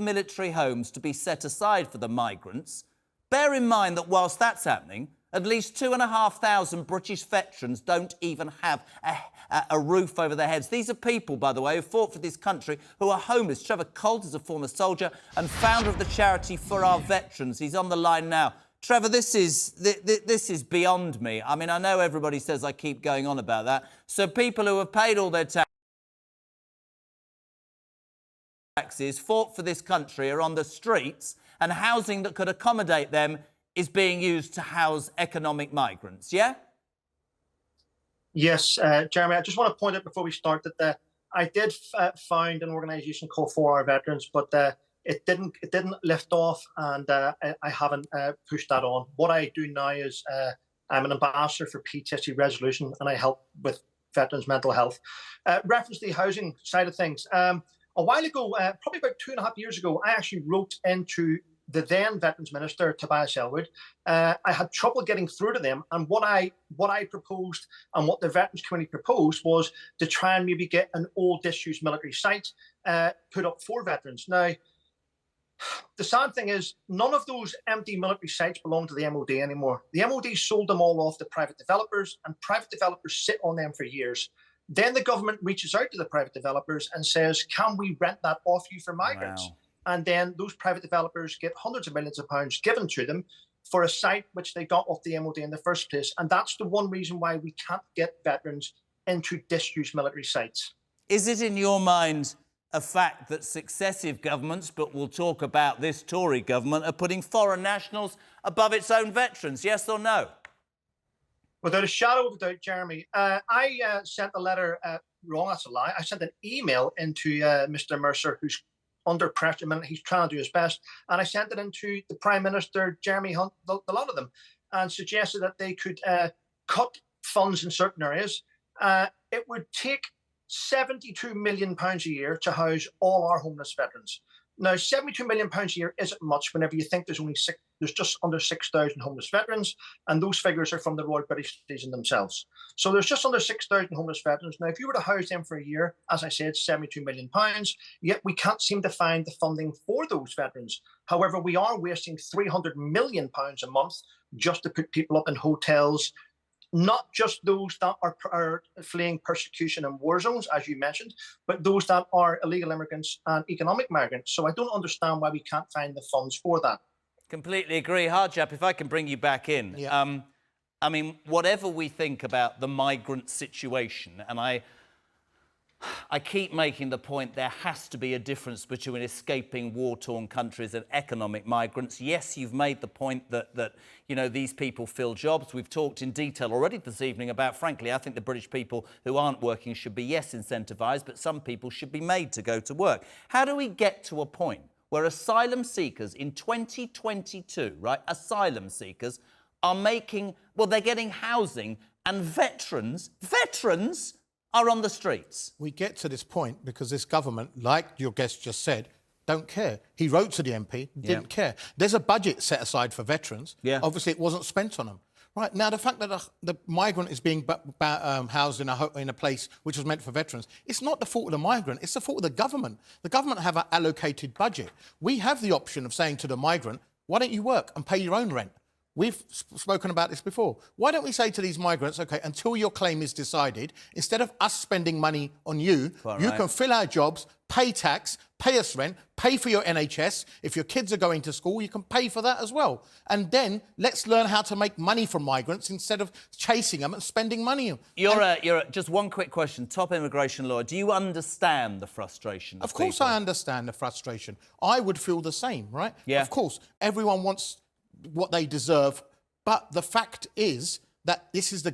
military homes to be set aside for the migrants. Bear in mind that whilst that's happening, at least 2,500 British veterans don't even have a roof over their heads. These are people, by the way, who fought for this country, who are homeless. Trevor Colt is a former soldier and founder of the charity For Our Veterans. He's on the line now. Trevor, this is beyond me. I mean, I know everybody says I keep going on about that. So people who have paid all their taxes, fought for this country, are on the streets, and housing that could accommodate them is being used to house economic migrants, yeah? Yes, Jeremy, I just want to point out before we start that I did found an organisation called For Our Veterans, but it didn't lift off, and I haven't pushed that on. What I do now is I'm an ambassador for PTSD resolution, and I help with veterans' mental health. Reference to the housing side of things. A while ago, probably about 2.5 years ago, I actually wrote into the then Veterans Minister, Tobias Ellwood. I had trouble getting through to them, and what I proposed and what the Veterans Committee proposed was to try and maybe get an old disused military site put up for veterans. Now, the sad thing is none of those empty military sites belong to the MOD anymore. The MOD sold them all off to private developers, and private developers sit on them for years. Then the government reaches out to the private developers and says, can we rent that off you for migrants? Wow. And then those private developers get hundreds of millions of pounds given to them for a site which they got off the MOD in the first place. And that's the one reason why we can't get veterans into disused military sites. Is it in your mind a fact that successive governments, but we'll talk about this Tory government, are putting foreign nationals above its own veterans, yes or no? Without a shadow of a doubt, Jeremy. I sent a letter, wrong, that's a lie. I sent an email into Mr. Mercer, who's under pressure. He's trying to do his best. And I sent it into the Prime Minister, Jeremy Hunt, a lot of them, and suggested that they could cut funds in certain areas. It would take £72 million a year to house all our homeless veterans. Now, £72 million a year isn't much whenever you think there's just under 6,000 homeless veterans, and those figures are from the Royal British Legion themselves. So there's just under 6,000 homeless veterans. Now, if you were to house them for a year, as I said, £72 million, yet we can't seem to find the funding for those veterans. However, we are wasting £300 million a month just to put people up in hotels, not just those that are fleeing persecution and war zones, as you mentioned, but those that are illegal immigrants and economic migrants. So I don't understand why we can't find the funds for that. Completely agree. Harjap, if I can bring you back in. Yeah. I mean, whatever we think about the migrant situation, and I keep making the point there has to be a difference between escaping war-torn countries and economic migrants. Yes, you've made the point that you know, these people fill jobs. We've talked in detail already this evening about, frankly, I think the British people who aren't working should be, yes, incentivised, but some people should be made to go to work. How do we get to a point where asylum seekers in 2022, right, asylum seekers are making, well, they're getting housing, and veterans are on the streets? We get to this point because this government, like your guest just said, don't care. He wrote to the MP, didn't care. There's a budget set aside for veterans. Yeah. Obviously, it wasn't spent on them. Right, now, the fact that the migrant is being housed in a place which was meant for veterans, it's not the fault of the migrant, it's the fault of the government. The government have an allocated budget. We have the option of saying to the migrant, why don't you work and pay your own rent? We've spoken about this before. Why don't we say to these migrants, OK, until your claim is decided, instead of us spending money on you, you can fill our jobs, pay tax, pay us rent, pay for your NHS. If your kids are going to school, you can pay for that as well. And then let's learn how to make money from migrants instead of chasing them and spending money. Just one quick question. Top immigration lawyer, do you understand the frustration Of course I understand the frustration. I would feel the same, right? Yeah. Of course, everyone wants what they deserve, but the fact is that this is the